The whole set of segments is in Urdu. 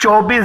24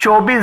24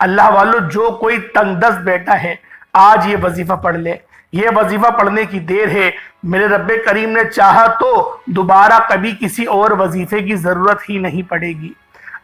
اللہ والو جو کوئی تنگ دست بیٹا ہے آج یہ وظیفہ پڑھ لے، یہ وظیفہ پڑھنے کی دیر ہے۔ میرے رب کریم نے چاہا تو دوبارہ کبھی کسی اور وظیفے کی ضرورت ہی نہیں پڑے گی۔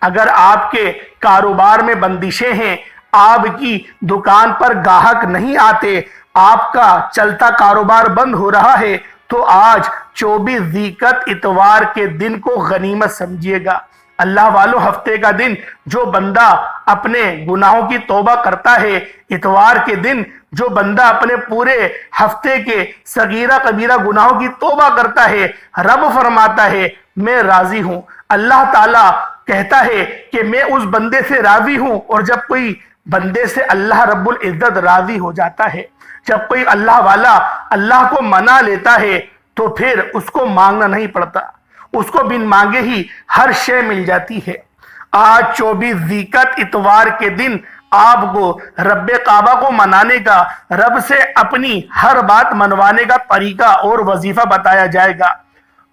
اگر آپ کے کاروبار میں بندشیں ہیں، آپ کی دکان پر گاہک نہیں آتے، آپ کا چلتا کاروبار بند ہو رہا ہے، تو آج 24 ذیقعت اتوار کے دن کو غنیمت سمجھیے گا۔ اللہ والو ہفتے کا دن جو بندہ اپنے گناہوں کی توبہ کرتا ہے، اتوار کے دن جو بندہ اپنے پورے ہفتے کے صغیرہ کبیرہ گناہوں کی توبہ کرتا ہے، رب فرماتا ہے میں راضی ہوں۔ اللہ تعالیٰ کہتا ہے کہ میں اس بندے سے راضی ہوں، اور جب کوئی بندے سے اللہ رب العزت راضی ہو جاتا ہے، جب کوئی اللہ والا اللہ کو منا لیتا ہے، تو پھر اس کو مانگنا نہیں پڑتا، اس کو بن مانگے ہی ہر شے مل جاتی ہے۔ آج 24 ذیقعت اتوار کے دن آپ کو رب کعبہ کو منانے کا، رب سے اپنی ہر بات منوانے کا طریقہ اور وظیفہ بتایا جائے گا۔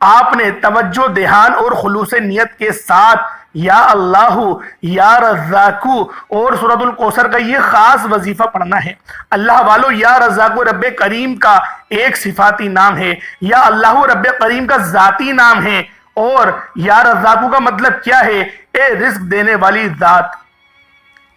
آپ نے توجہ دھیان اور خلوص نیت کے ساتھ یا اللہ یا رزاق اور سورۃ الکوثر کا یہ خاص وظیفہ پڑھنا ہے۔ اللہ والو یا رزاق رب کریم کا ایک صفاتی نام ہے، یا اللہ رب کریم کا ذاتی نام ہے، اور یا رزاق کا مطلب کیا ہے؟ اے رزق دینے والی ذات۔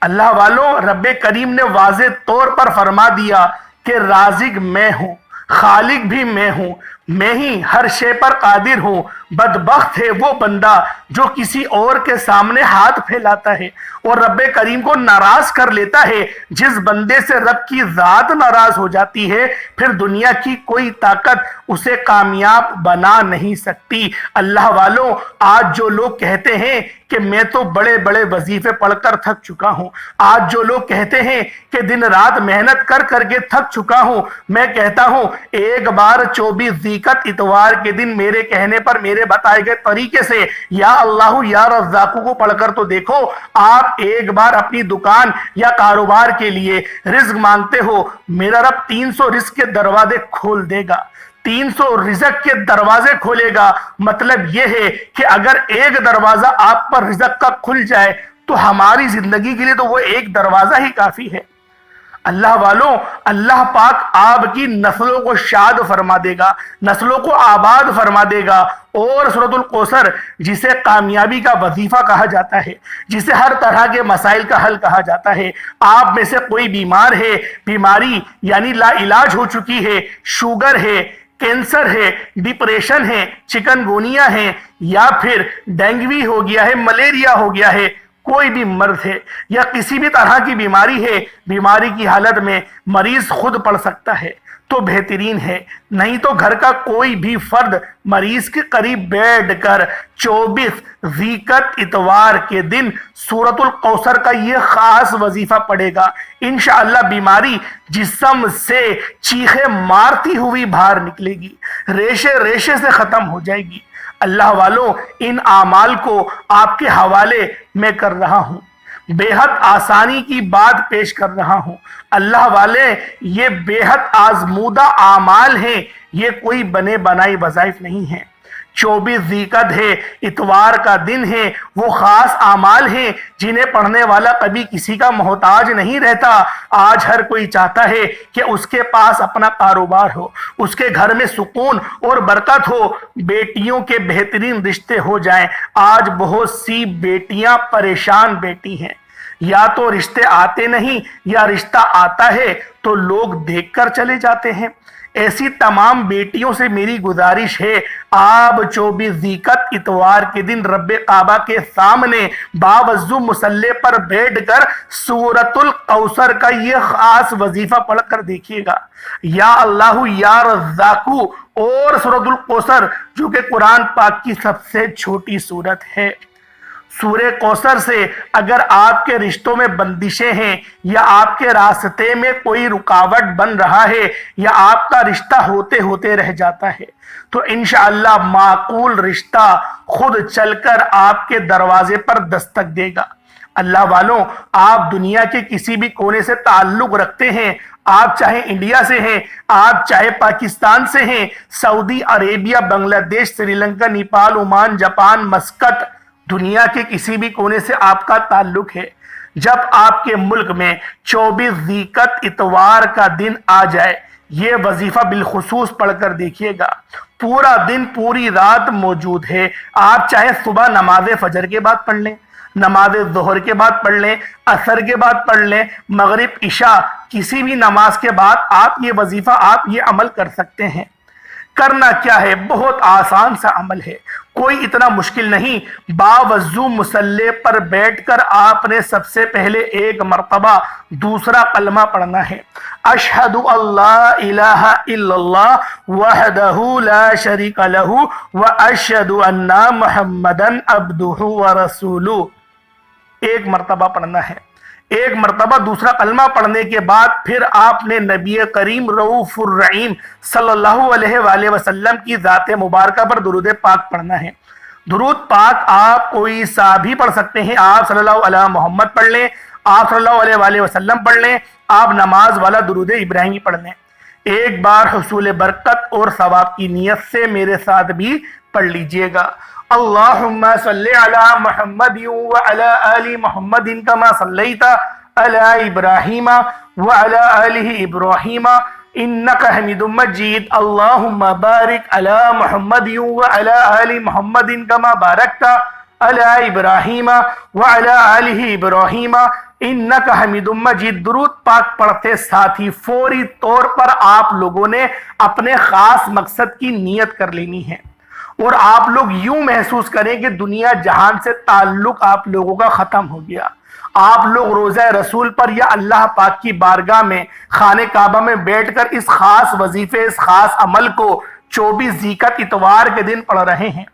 اللہ والو رب کریم نے واضح طور پر فرما دیا کہ رازق میں ہوں، خالق بھی میں ہوں، میں ہی ہر شے پر قادر ہوں۔ بدبخت ہے وہ بندہ جو کسی اور کے سامنے ہاتھ پھیلاتا ہے اور رب کریم کو ناراض کر لیتا ہے۔ جس بندے سے رب کی ذات ناراض ہو جاتی ہے، پھر دنیا کی کوئی طاقت اسے کامیاب بنا نہیں سکتی۔ اللہ والوں، آج جو لوگ کہتے ہیں کہ میں تو بڑے بڑے وظیفے پڑھ کر تھک چکا ہوں، آج جو لوگ کہتے ہیں کہ دن رات محنت کر کر کے تھک چکا ہوں، میں کہتا ہوں ایک بار 24 ذیقعت اتوار کے دن میرے کہنے پر، میرے بتائے گئے طریقے سے یا اللہ یا رزاق کو پڑھ کر تو دیکھو۔ آپ ایک بار اپنی دکان یا کاروبار کے لیے رزق مانگتے ہو، میرا رب 300 رزق کے دروازے کھول دے گا، 300 رزق کے دروازے کھولے گا۔ مطلب یہ ہے کہ اگر ایک دروازہ آپ پر رزق کا کھل جائے تو ہماری زندگی کے لیے تو وہ ایک دروازہ ہی کافی ہے۔ اللہ والوں، اللہ پاک آپ کی نسلوں کو شاد فرما دے گا، نسلوں کو آباد فرما دے گا۔ اور سورۃ الکوثر جسے کامیابی کا وظیفہ کہا جاتا ہے، جسے ہر طرح کے مسائل کا حل کہا جاتا ہے، آپ میں سے کوئی بیمار ہے، بیماری یعنی لا علاج ہو چکی ہے، شوگر ہے، کینسر ہے، ڈپریشن ہے، چکن گونیا ہے، یا پھر ڈینگوی ہو گیا ہے، ملیریا ہو گیا ہے، کوئی بھی مرض ہے یا کسی بھی طرح کی بیماری ہے، بیماری کی حالت میں مریض خود پڑھ سکتا ہے تو بہترین ہے، نہیں تو گھر کا کوئی بھی فرد مریض کے قریب بیٹھ کر 24 ذیقعت اتوار کے دن سورۃ الکوثر کا یہ خاص وظیفہ پڑھے گا۔ انشاءاللہ بیماری جسم سے چیخے مارتی ہوئی باہر نکلے گی، ریشے ریشے سے ختم ہو جائے گی۔ اللہ والوں، ان اعمال کو آپ کے حوالے میں کر رہا ہوں، بے حد آسانی کی بات پیش کر رہا ہوں۔ اللہ والے، یہ بے حد آزمودہ اعمال ہیں، یہ کوئی بنے بنائی وظائف نہیں ہیں۔ 24 ذیقعت ہے، اتوار کا دن ہے، وہ خاص اعمال ہیں جنہیں پڑھنے والا کبھی کسی کا محتاج نہیں رہتا۔ آج ہر کوئی چاہتا ہے کہ اس کے پاس اپنا کاروبار ہو، اس کے گھر میں سکون اور برکت ہو، بیٹیوں کے بہترین رشتے ہو جائیں۔ آج بہت سی بیٹیاں پریشان بیٹی ہیں، یا تو رشتے آتے نہیں، یا رشتہ آتا ہے تو لوگ دیکھ کر چلے جاتے ہیں۔ ایسی تمام بیٹیوں سے میری گزارش ہے، آپ 24 ذیقعت اتوار کے دن رب کعبہ کے سامنے باوضو مصلی پر بیٹھ کر سورۃ الکوثر کا یہ خاص وظیفہ پڑھ کر دیکھیے گا، یا اللہ یا رزاق اور سورۃ الکوثر جو کہ قرآن پاک کی سب سے چھوٹی سورت ہے۔ سورہ کوثر سے اگر آپ کے رشتوں میں بندشیں ہیں، یا آپ کے راستے میں کوئی رکاوٹ بن رہا ہے، یا آپ کا رشتہ ہوتے ہوتے رہ جاتا ہے، تو انشاءاللہ معقول رشتہ خود چل کر آپ کے دروازے پر دستک دے گا۔ اللہ والوں، آپ دنیا کے کسی بھی کونے سے تعلق رکھتے ہیں، آپ چاہے انڈیا سے ہیں، آپ چاہے پاکستان سے ہیں، سعودی Arabia, Bangladesh, Sri Lanka, Nepal, Oman, Japan, Muscat, دنیا کے کسی بھی کونے سے آپ کا تعلق ہے، جب آپ کے ملک میں 24 ذیقعت اتوار کا دن آ جائے، یہ وظیفہ بالخصوص پڑھ کر دیکھیے گا۔ پورا دن پوری رات موجود ہے۔ آپ چاہے صبح نماز فجر کے بعد پڑھ لیں، نماز ظہر کے بعد پڑھ لیں، عصر کے بعد پڑھ لیں، مغرب عشاء کسی بھی نماز کے بعد آپ یہ وظیفہ آپ یہ عمل کر سکتے ہیں۔ کرنا کیا ہے؟ بہت آسان سا عمل ہے، کوئی اتنا مشکل نہیں۔ باوضو مصلی پر بیٹھ کر آپ نے سب سے پہلے ایک مرتبہ دوسرا کلمہ پڑھنا ہے، اشہد اللہ الہ الا اللہ وحدہ لا شریک لہ واشہد ان محمدا عبدہ ورسولہ۔ ایک مرتبہ پڑھنا ہے۔ ایک مرتبہ دوسرا کلمہ پڑھنے کے بعد پھر آپ نے نبی کریم رؤوف الرحیم صلی اللہ علیہ وآلہ وسلم کی ذات مبارکہ پر درود پاک پڑھنا ہے۔ درود پاک آپ کوئی سا بھی پڑھ سکتے ہیں۔ آپ صلی اللہ علیہ محمد پڑھ لیں، آپ صلی اللہ علیہ وآلہ وسلم پڑھ لیں، آپ نماز والا درود ابراہیمی پڑھ لیں۔ ایک بار حصول برکت اور ثواب کی نیت سے میرے ساتھ بھی پڑھ لیجئے گا۔ اللہم صلی علی محمد وعلی آل محمد کما صلیت علی ابراہیم وعلی آل ابراہیم انکا حمید مجید۔ اللہم بارک علی محمد وعلی آل محمد کما بارکت علی ابراہیم وعلی آل ابراہیم انکا حمید مجید۔ درود پاک پڑھتے ساتھ ہی فوری طور پر آپ لوگوں نے اپنے خاص مقصد کی نیت کر لینی ہے، اور آپ لوگ یوں محسوس کریں کہ دنیا جہان سے تعلق آپ لوگوں کا ختم ہو گیا۔ آپ لوگ روضہ رسول پر یا اللہ پاک کی بارگاہ میں خانہ کعبہ میں بیٹھ کر اس خاص وظیفے، اس خاص عمل کو 24 ذیقعت اتوار کے دن پڑھ رہے ہیں۔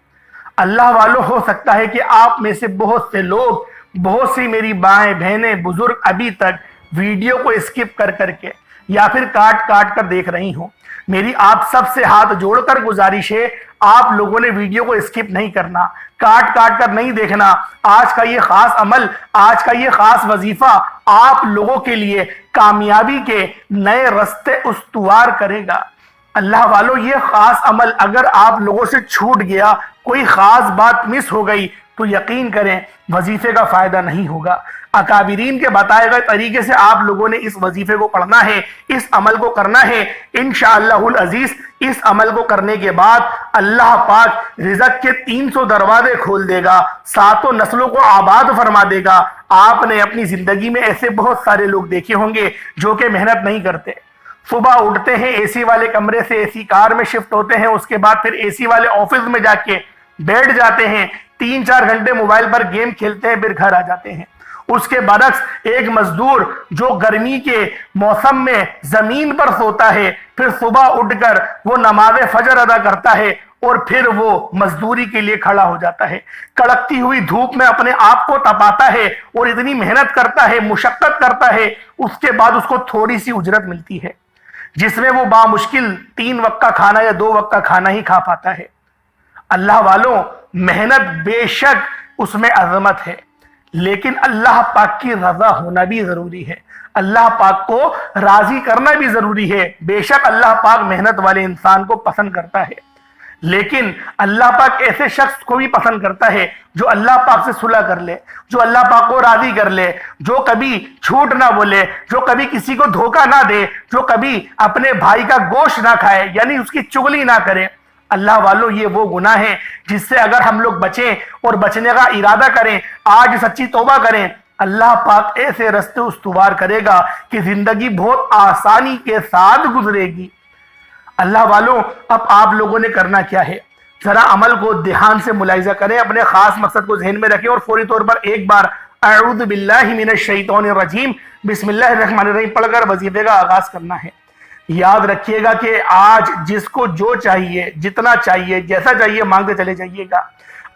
اللہ والوں، ہو سکتا ہے کہ آپ میں سے بہت سے لوگ، بہت سی میری مائیں بہنیں بزرگ ابھی تک ویڈیو کو اسکپ کر کر کے یا پھر کاٹ کاٹ کر دیکھ رہی ہوں۔ میری آپ سب سے ہاتھ جوڑ کر گزارش ہے، آپ لوگوں نے ویڈیو کو اسکپ نہیں کرنا، کاٹ کاٹ کر نہیں دیکھنا۔ آج کا یہ خاص عمل، آج کا یہ خاص وظیفہ آپ لوگوں کے لیے کامیابی کے نئے رستے استوار کرے گا۔ اللہ والوں، یہ خاص عمل اگر آپ لوگوں سے چھوٹ گیا، کوئی خاص بات مس ہو گئی، تو یقین کریں وظیفے کا فائدہ نہیں ہوگا۔ اکابرین کے بتائے گئے طریقے سے آپ لوگوں نے اس وظیفے کو پڑھنا ہے، اس عمل کو کرنا ہے۔ انشاءاللہ العزیز اس عمل کو کرنے کے بعد اللہ پاک رزق کے 300 دروازے کھول دے گا، ساتوں نسلوں کو آباد فرما دے گا۔ آپ نے اپنی زندگی میں ایسے بہت سارے لوگ دیکھے ہوں گے جو کہ محنت نہیں کرتے، صبح اٹھتے ہیں، اے سی والے کمرے سے اے سی کار میں شفٹ ہوتے ہیں، اس کے بعد پھر اے سی والے آفس میں جا کے بیٹھ جاتے ہیں، 3-4 گھنٹے موبائل پر گیم کھیلتے ہیں، پھر گھر آ جاتے ہیں۔ اس کے برعکس ایک مزدور جو گرمی کے موسم میں زمین پر سوتا ہے، پھر صبح اٹھ کر وہ نماز فجر ادا کرتا ہے اور پھر وہ مزدوری کے لیے کھڑا ہو جاتا ہے، کڑکتی ہوئی دھوپ میں اپنے آپ کو تپاتا ہے اور اتنی محنت کرتا ہے، مشقت کرتا ہے، اس کے بعد اس کو تھوڑی سی اجرت ملتی ہے، جس میں وہ بامشکل 3 وقت کا کھانا یا 2 وقت کا کھانا ہی کھا پاتا ہے۔ اللہ والوں، محنت بے شک اس میں عظمت ہے، لیکن اللہ پاک کی رضا ہونا بھی ضروری ہے، اللہ پاک کو راضی کرنا بھی ضروری ہے۔ بے شک اللہ پاک محنت والے انسان کو پسند کرتا ہے، لیکن اللہ پاک ایسے شخص کو بھی پسند کرتا ہے جو اللہ پاک سے صلح کر لے، جو اللہ پاک کو راضی کر لے، جو کبھی جھوٹ نہ بولے، جو کبھی کسی کو دھوکہ نہ دے، جو کبھی اپنے بھائی کا گوشت نہ کھائے، یعنی اس کی چغلی نہ کرے۔ اللہ والوں، یہ وہ گناہ ہے جس سے اگر ہم لوگ بچیں اور بچنے کا ارادہ کریں، آج سچی توبہ کریں، اللہ پاک ایسے رستے استوار کرے گا کہ زندگی بہت آسانی کے ساتھ گزرے گی۔ اللہ والوں، اب آپ لوگوں نے کرنا کیا ہے؟ ذرا عمل کو دھیان سے ملاحظہ کریں، اپنے خاص مقصد کو ذہن میں رکھیں اور فوری طور پر ایک بار اعوذ باللہ من الشیطان الرجیم بسم اللہ الرحمن الرحیم پڑھ کر وظیفے کا آغاز کرنا ہے۔ یاد رکھیے گا کہ آج جس کو جو چاہیے، جتنا چاہیے، جیسا چاہیے مانگتے چلے جائیے گا۔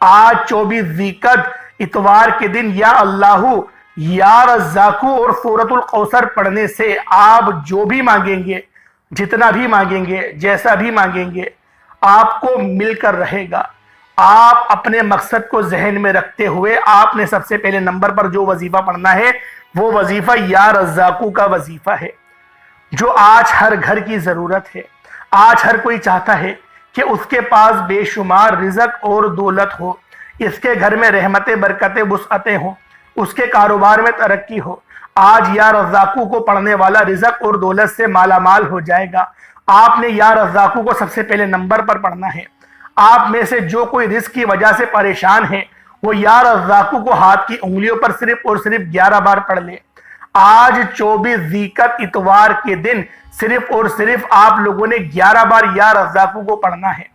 آج 24 ذیقعت اتوار کے دن یا اللہ یا رزاقو اور سورۃ الکوثر پڑھنے سے آپ جو بھی مانگیں گے، جتنا بھی مانگیں گے، جیسا بھی مانگیں گے، آپ کو مل کر رہے گا۔ آپ اپنے مقصد کو ذہن میں رکھتے ہوئے آپ نے سب سے پہلے نمبر پر جو وظیفہ پڑھنا ہے وہ وظیفہ یا رزاقو کا وظیفہ ہے، جو آج ہر گھر کی ضرورت ہے۔ آج ہر کوئی چاہتا ہے کہ اس کے پاس بے شمار رزق اور دولت ہو، اس کے گھر میں رحمتیں، برکتیں، وسعتیں ہوں۔ اس کے کاروبار میں ترقی ہو۔ آج یا رزاقو کو پڑھنے والا رزق اور دولت سے مالا مال ہو جائے گا۔ آپ نے یا رزاقو کو سب سے پہلے نمبر پر پڑھنا ہے۔ آپ میں سے جو کوئی رزق کی وجہ سے پریشان ہے وہ یا رزاقو کو ہاتھ کی انگلیوں پر صرف اور صرف 11 بار پڑھ لے۔ آج 24 ذیقت اتوار کے دن صرف اور صرف آپ لوگوں نے 11 بار یا رزاقو کو پڑھنا ہے۔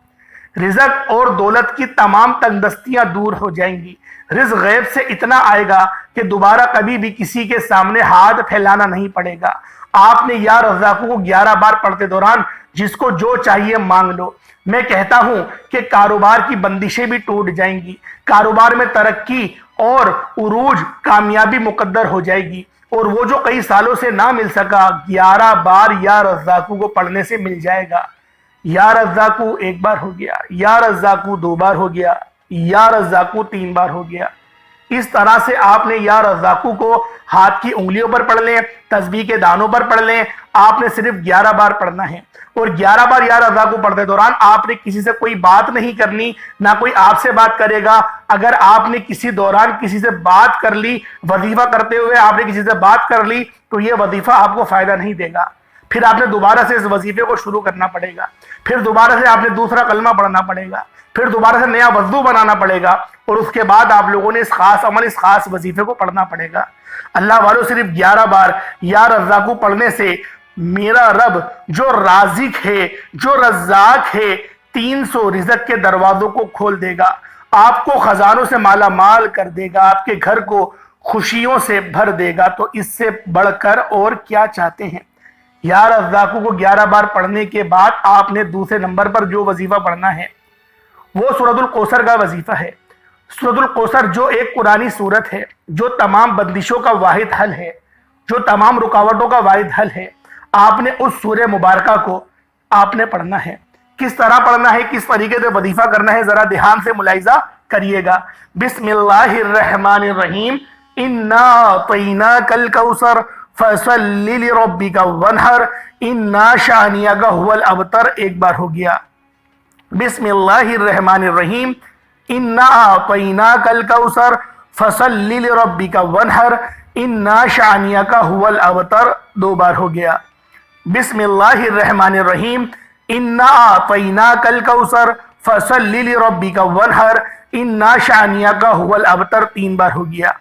رزق اور دولت کی تمام تنگ دستیاں دور ہو جائیں گی۔ رزق غیب سے اتنا آئے گا کہ دوبارہ کبھی بھی کسی کے سامنے ہاتھ پھیلانا نہیں پڑے گا۔ آپ نے یا رزاقو کو 11 بار پڑھتے دوران جس کو جو چاہیے مانگ لو۔ میں کہتا ہوں کہ کاروبار کی بندشیں بھی ٹوٹ جائیں گی، کاروبار میں ترقی اور عروج کامیابی مقدر ہو جائے گی، اور وہ جو کئی سالوں سے نہ مل سکا 11 بار یا رزاقو کو پڑھنے سے مل جائے گا۔ یا رزاقو 1 بار ہو گیا، یا رزاقو 2 بار ہو گیا، یا رزاقو 3 بار ہو گیا۔ اس طرح سے آپ نے یا رزاقو کو ہاتھ کی انگلیوں پر پڑھ لیں، تسبیح کے دانوں پر پڑھ لیں۔ آپ نے صرف 11 بار پڑھنا ہے، اور 11 بار یا رزاقو پڑھتے دوران آپ نے کسی سے کوئی بات نہیں کرنی، نہ کوئی آپ سے بات کرے گا۔ اگر آپ نے کسی دوران کسی سے بات کر لی، وظیفہ کرتے ہوئے آپ نے کسی سے بات کر لی، تو یہ وظیفہ آپ کو فائدہ نہیں دے گا۔ پھر آپ نے دوبارہ سے اس وظیفے کو شروع کرنا پڑے گا، پھر دوبارہ سے آپ نے دوسرا کلمہ پڑھنا پڑے گا، پھر دوبارہ سے نیا وضو بنانا پڑے گا، اور اس کے بعد آپ لوگوں نے اس خاص عمل، اس خاص وظیفے کو پڑھنا پڑے گا۔ اللہ والوں، صرف 11 بار یا رزاقو پڑھنے سے میرا رب جو رازق ہے، جو رزاق ہے، 300 رزق کے دروازوں کو کھول دے گا، آپ کو خزانوں سے مالا مال کر دے گا، آپ کے گھر کو خوشیوں سے بھر دے گا۔ تو اس سے بڑھ کر اور کیا چاہتے ہیں؟ یا رزاقو کو 11 بار پڑھنے کے بعد آپ نے دوسرے نمبر پر جو وظیفہ پڑھنا ہے وہ سورۃ الکوثر کا وظیفہ ہے۔ سورۃ الکوثر جو ایک قرآنی سورت ہے، جو تمام بندشوں کا واحد حل ہے، جو تمام رکاوٹوں کا واحد حل ہے۔ آپ نے اس سورہ مبارکہ کو آپ نے پڑھنا ہے۔ کس طرح پڑھنا ہے، کس طریقے سے وظیفہ کرنا ہے، ذرا دھیان سے ملاحظہ کریے گا۔ بسم اللہ الرحمن الرحیم، انا اعطیناک الکوثر فصل لربک وانحر انا شانئک ھو الابتر 1 بار ہو گیا۔ بسم اللہ الرحمن الرحیم، انا اعطیناک الکوثر فصل لربک وانحر انا شانئک ھو الابتر 2 بار ہو گیا۔ بسم اللہ الرحمن الرحیم، انا اعطیناک الکوثر فصل لربک وانحر انا شانئک ھو الابتر 3 بار ہو گیا۔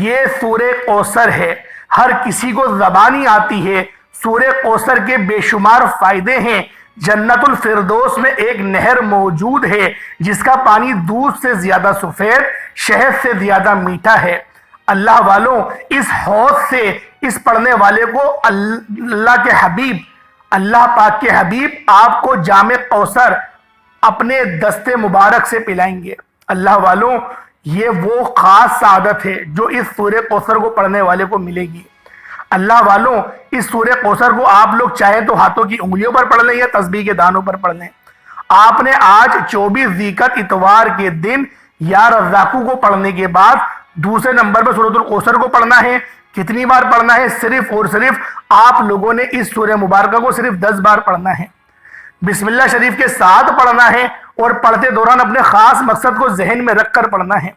یہ سورہ کوثر ہے، ہر کسی کو زبانی آتی ہے۔ سورہ کوثر کے بے شمار فائدے ہیں۔ جنت الفردوس میں ایک نہر موجود ہے جس کا پانی دودھ سے زیادہ سفید، شہد سے زیادہ میٹھا ہے۔ اللہ والوں، اس حوض سے اس پڑھنے والے کو اللہ کے حبیب، اللہ پاک کے حبیب آپ کو جام کوثر اپنے دستے مبارک سے پلائیں گے۔ اللہ والوں، یہ وہ خاص سعادت ہے جو اس سورہ کوثر کو پڑھنے والے کو ملے گی۔ اللہ والوں، اس سورہ کوثر کو آپ لوگ چاہیں تو ہاتھوں کی انگلیوں پر پڑھ لیں یا تسبیح کے دانوں پر پڑھ لیں۔ آپ نے آج 24 ذیقت اتوار کے دن یا رزاقو کو پڑھنے کے بعد دوسرے نمبر پر سورۃ الکوثر کو پڑھنا ہے۔ کتنی بار پڑھنا ہے؟ صرف اور صرف آپ لوگوں نے اس سورہ مبارکہ کو صرف 10 بار پڑھنا ہے۔ بسم اللہ شریف کے ساتھ پڑھنا ہے، اور پڑھتے دوران اپنے خاص مقصد کو ذہن میں رکھ کر پڑھنا ہے۔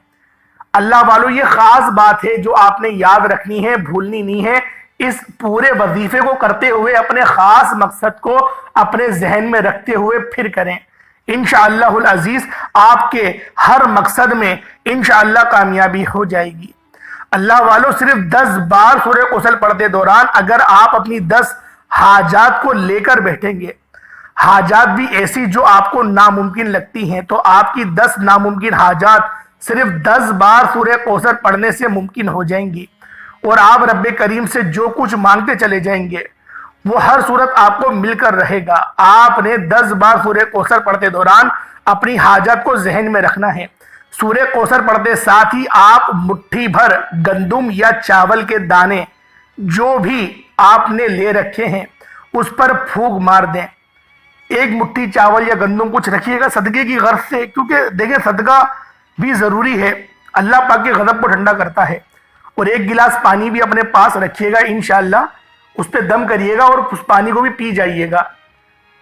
اللہ والوں، یہ خاص بات ہے جو آپ نے یاد رکھنی ہے، بھولنی نہیں ہے۔ اس پورے وظیفے کو کرتے ہوئے اپنے خاص مقصد کو اپنے ذہن میں رکھتے ہوئے پھر کریں۔ انشاءاللہ العزیز آپ کے ہر مقصد میں انشاءاللہ کامیابی ہو جائے گی۔ اللہ والوں، صرف 10 بار سورہ کوثر پڑھتے دوران اگر آپ اپنی 10 حاجات کو لے کر بیٹھیں گے، حاجات بھی ایسی جو آپ کو ناممکن لگتی ہیں، تو آپ کی 10 ناممکن حاجات صرف 10 بار سورہ کوثر پڑھنے سے ممکن ہو جائیں گی، اور آپ رب کریم سے جو کچھ مانگتے چلے جائیں گے وہ ہر صورت آپ کو مل کر رہے گا۔ آپ نے 10 بار سورہ کوثر پڑھتے دوران اپنی حاجت کو ذہن میں رکھنا ہے۔ سورہ کوثر پڑھتے ساتھ ہی آپ مٹھی بھر گندم یا چاول کے دانے جو بھی آپ نے لے رکھے ہیں اس پر پھونک مار دیں۔ 1 مٹھی چاول یا گندم کچھ رکھیے گا صدقے کی غرض سے، کیونکہ دیکھیں صدقہ بھی ضروری ہے، اللہ پاک کے غضب کو ٹھنڈا کرتا ہے۔ اور 1 گلاس پانی بھی اپنے پاس رکھیے گا، انشاءاللہ اس پہ دم کریے گا اور اس پانی کو بھی پی جائیے گا۔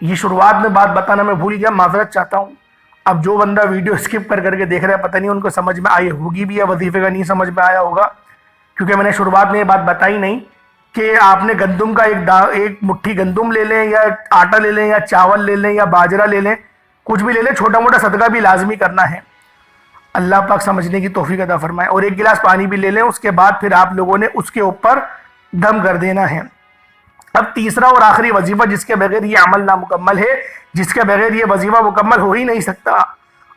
یہ شروعات میں بات بتانا میں بھول گیا، معذرت چاہتا ہوں۔ اب جو بندہ ویڈیو اسکپ کر کے دیکھ رہا ہے، پتہ نہیں ان کو سمجھ میں آئی ہوگی بھی یا وظیفے کا نہیں سمجھ میں آیا ہوگا، کیونکہ میں نے شروعات میں یہ بات بتائی نہیں کہ آپ نے گندم کا ایک مٹھی گندم لے لیں یا آٹا لے لیں یا چاول لے لیں یا باجرہ لے لیں، کچھ بھی لے لیں، چھوٹا موٹا صدقہ بھی لازمی کرنا ہے۔ اللہ پاک سمجھنے کی توفیق عطا فرمائے۔ اور ایک گلاس پانی بھی لے لیں، اس کے بعد پھر آپ لوگوں نے اس کے اوپر دم کر دینا ہے۔ اب تیسرا اور آخری وظیفہ جس کے بغیر یہ عمل نامکمل ہے، جس کے بغیر یہ وظیفہ مکمل ہو ہی نہیں سکتا،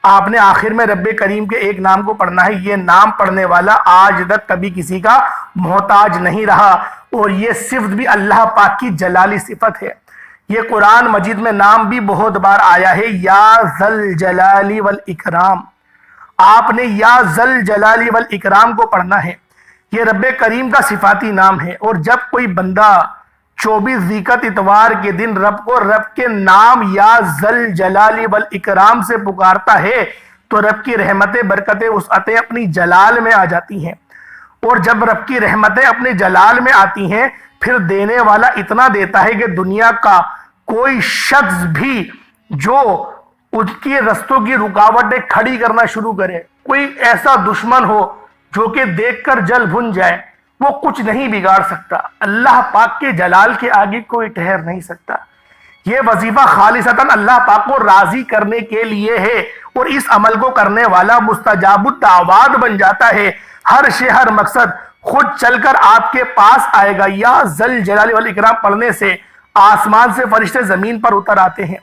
آپ نے آخر میں رب کریم کے ایک نام کو پڑھنا ہے۔ یہ نام پڑھنے والا آج تک کبھی کسی کا محتاج نہیں رہا، اور یہ صفت بھی اللہ پاک کی جلالی صفت ہے۔ یہ قرآن مجید میں نام بھی بہت بار آیا ہے، یا ذل جلالی والاکرام۔ آپ نے یا ذل جلالی والاکرام کو پڑھنا ہے۔ یہ رب کریم کا صفاتی نام ہے، اور جب کوئی بندہ 24 ذیقت اتوار کے دن رب کو رب کے نام یا ذل جلالی والاکرام سے پکارتا ہے تو رب کی رحمتیں برکتیں وسعتیں اپنی جلال میں آ جاتی ہیں۔ اور جب رب کی رحمتیں اپنے جلال میں آتی ہیں، پھر دینے والا اتنا دیتا ہے کہ دنیا کا کوئی شخص بھی جو ان کی رستوں کی رکاوٹیں کھڑی کرنا شروع کرے، کوئی ایسا دشمن ہو جو کہ دیکھ کر جل بھن جائے، وہ کچھ نہیں بگاڑ سکتا۔ اللہ پاک کے جلال کے آگے کوئی ٹھہر نہیں سکتا۔ یہ وظیفہ خالصتاً اللہ پاک کو راضی کرنے کے لیے ہے، اور اس عمل کو کرنے والا مستجاب الدعوات بن جاتا ہے۔ ہر شے ہر مقصد خود چل کر آپ کے پاس آئے گا۔ یا ذل جلال والاکرام پڑھنے سے آسمان سے فرشتے زمین پر اتر آتے ہیں،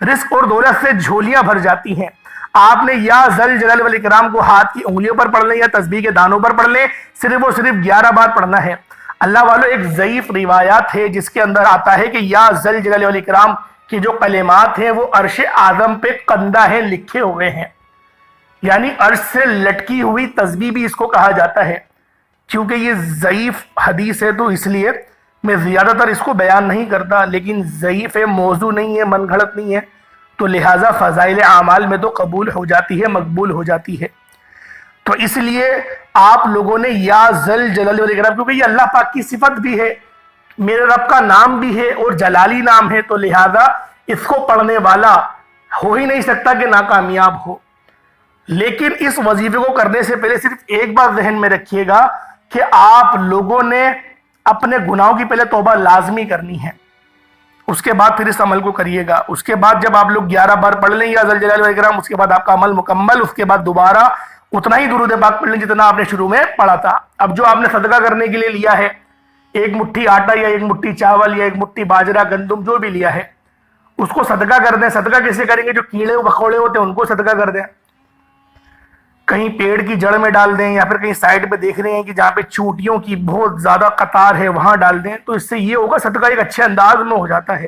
رزق اور دولت سے جھولیاں بھر جاتی ہیں۔ آپ نے یا ذل جلال والاکرام کو ہاتھ کی انگلیوں پر پڑھ لیں یا تسبیح کے دانوں پر پڑھ لیں، صرف اور صرف 11 بار پڑھنا ہے۔ اللہ والو، ایک ضعیف روایات ہے جس کے اندر آتا ہے کہ یا ذل جلال والاکرام کی جو کلمات ہیں وہ عرش اعظم پہ کندہ ہیں، لکھے ہوئے ہیں، یعنی عرش سے لٹکی ہوئی تسبیح بھی اس کو کہا جاتا ہے۔ کیونکہ یہ ضعیف حدیث ہے تو اس لیے میں زیادہ تر اس کو بیان نہیں کرتا، لیکن ضعیف ہے، موضوع نہیں ہے، من گھڑت نہیں ہے، تو لہٰذا فضائل اعمال میں تو قبول ہو جاتی ہے، مقبول ہو جاتی ہے۔ تو اس لیے آپ لوگوں نے یا ذل جلال والاکرام، کیونکہ یہ اللہ پاک کی صفت بھی ہے، میرے رب کا نام بھی ہے اور جلالی نام ہے، تو لہٰذا اس کو پڑھنے والا ہو ہی نہیں سکتا کہ ناکامیاب ہو۔ لیکن اس وظیفے کو کرنے سے پہلے صرف ایک بات ذہن میں رکھیے گا کہ آپ لوگوں نے اپنے گناہوں کی پہلے توبہ لازمی کرنی ہے، اس کے بعد پھر اس عمل کو کریے گا۔ اس کے بعد جب آپ لوگ 11 بار پڑھ لیں یا ذل جلال والاکرام، اس کے بعد آپ کا عمل مکمل، اس کے بعد دوبارہ اتنا ہی درود پاک پڑھ لیں جتنا آپ نے شروع میں پڑھا تھا۔ اب جو آپ نے صدقہ کرنے کے لیے لیا ہے، ایک مٹھی آٹا یا ایک مٹھی چاول یا ایک مٹھی باجرہ گندم جو بھی لیا ہے، اس کو صدقہ کر دیں۔ صدقہ کیسے کریں گے؟ جو کیڑے مکوڑے ہوتے ہیں ان کو صدقہ کر دیں، کہیں پیڑ کی جڑ میں ڈال دیں، یا پھر کہیں سائڈ پہ دیکھ رہے ہیں کہ جہاں پہ چونٹیوں کی بہت زیادہ قطار ہے وہاں ڈال دیں، تو اس سے یہ ہوگا صدقہ ایک اچھے انداز میں ہو جاتا ہے۔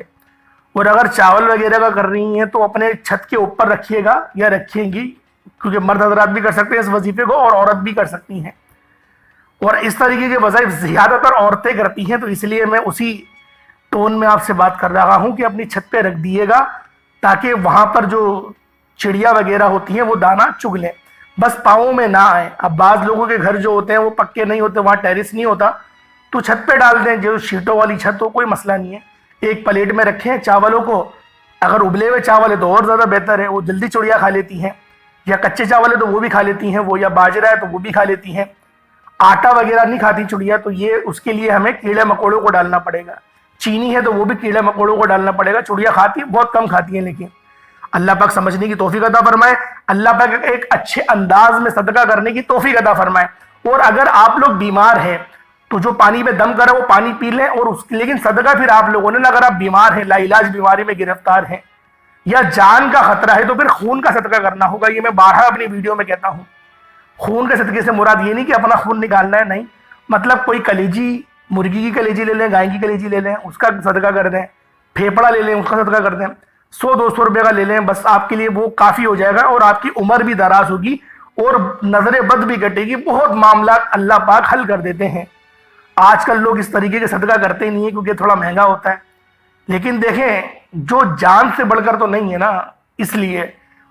اور اگر چاول وغیرہ کا کر رہی ہیں تو اپنے چھت کے اوپر رکھیے گا یا رکھیں گی، کیونکہ مرد حضرات بھی کر سکتے ہیں اس وظیفے کو اور عورت بھی کر سکتی ہیں، اور اس طریقے کے وظائف زیادہ تر عورتیں کرتی ہیں، تو اس لیے میں اسی ٹون میں آپ سے بات کر رہا ہوں کہ اپنی چھت پہ رکھ دیے گا تاکہ وہاں پر جو چڑیا وغیرہ ہوتی ہیں وہ دانہ چگ لیں، بس پاؤں میں نہ آئیں۔ اب بعض لوگوں کے گھر جو ہوتے ہیں وہ پکے نہیں ہوتے، وہاں ٹیرس نہیں ہوتا، تو چھت پہ ڈال دیں، جو شیٹوں والی چھت ہو، کوئی مسئلہ نہیں ہے۔ ایک پلیٹ میں رکھیں چاولوں کو، اگر ابلے ہوئے چاول ہے تو اور زیادہ بہتر ہے، وہ جلدی چڑیا کھا لیتی ہیں، یا کچے چاول ہے تو وہ بھی کھا لیتی ہیں وہ، یا باجرہ ہے تو وہ بھی کھا لیتی ہیں۔ آٹا وغیرہ نہیں کھاتی چڑیا، تو یہ اس کے لیے ہمیں کیڑے مکوڑوں کو ڈالنا پڑے گا۔ چینی ہے تو وہ بھی کیڑے مکوڑوں کو ڈالنا پڑے گا۔ چڑیا کھاتی بہت کم کھاتی ہیں، لیکن اللہ پاک سمجھنے کی توفیق عطا فرمائے، اللہ پاک ایک اچھے انداز میں صدقہ کرنے کی توفیق عطا فرمائے۔ اور اگر آپ لوگ بیمار ہیں تو جو پانی پہ دم کرے وہ پانی پی لیں، اور لیکن صدقہ پھر آپ لوگوں نے، اگر آپ بیمار ہیں، لا علاج بیماری میں گرفتار ہیں یا جان کا خطرہ ہے، تو پھر خون کا صدقہ کرنا ہوگا۔ یہ میں بارہا اپنی ویڈیو میں کہتا ہوں، خون کے صدقے سے مراد یہ نہیں کہ اپنا خون نکالنا ہے، نہیں، مطلب کوئی کلیجی، مرغی کی کلیجی لے لیں، گائے کی کلیجی لے لیں، اس کا صدقہ کر دیں، پھیپڑا لے لیں، اس کا صدقہ کر دیں، 100-200 روپے کا لے لیں، بس آپ کے لیے وہ کافی ہو جائے گا، اور آپ کی عمر بھی دراز ہوگی اور نظر بد بھی کٹے گی۔ بہت معاملات اللہ پاک حل کر دیتے ہیں۔ آج کل لوگ اس طریقے کے صدقہ کرتے ہی نہیں ہیں کیونکہ تھوڑا مہنگا ہوتا ہے، لیکن دیکھیں جو جان سے بڑھ کر تو نہیں ہے نا، اس لیے۔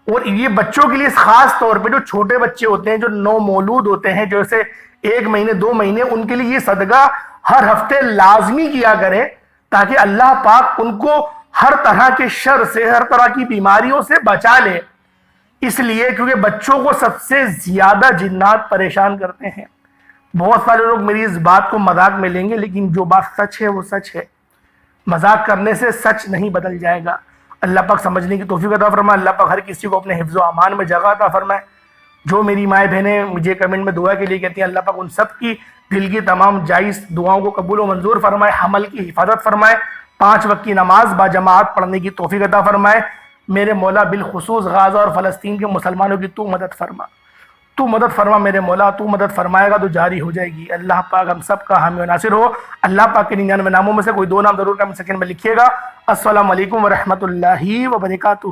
اور یہ بچوں کے لیے خاص طور پہ جو چھوٹے بچے ہوتے ہیں، جو نو مولود ہوتے ہیں، جیسے 1 مہینے 2 مہینے، ان کے لیے یہ صدقہ ہر ہفتے لازمی کیا کرے، تاکہ اللہ پاک ان کو ہر طرح کے شر سے، ہر طرح کی بیماریوں سے بچا لے۔ اس لیے کیونکہ بچوں کو سب سے زیادہ جنات پریشان کرتے ہیں، بہت سارے لوگ میری اس بات کو مذاق میں لیں گے، لیکن جو بات سچ ہے وہ سچ ہے، مذاق کرنے سے سچ نہیں بدل جائے گا۔ اللہ پاک سمجھنے کی توفیق عطا فرمائے، اللہ پاک ہر کسی کو اپنے حفظ و امان میں جگہ عطا فرمائے۔ جو میری مائیں بہنیں مجھے کمنٹ میں دعا کے لیے کہتی ہیں، اللہ پاک ان سب کی دل کی تمام جائز دعاؤں کو قبول و منظور فرمائے، حمل کی حفاظت فرمائے، 5 وقت کی نماز با جماعت پڑھنے کی توفیق عطا فرمائے۔ میرے مولا بالخصوص غزہ اور فلسطین کے مسلمانوں کی تو مدد فرما، تو مدد فرما میرے مولا، تو مدد فرمائے گا تو جاری ہو جائے گی۔ اللہ پاک ہم سب کا حامی و ناصر ہو۔ اللہ پاک کے 99 ناموں میں سے کوئی 2 نام ضرور کمنٹ سیکشن میں لکھیے گا۔ السلام علیکم ورحمۃ اللہ وبرکاتہ۔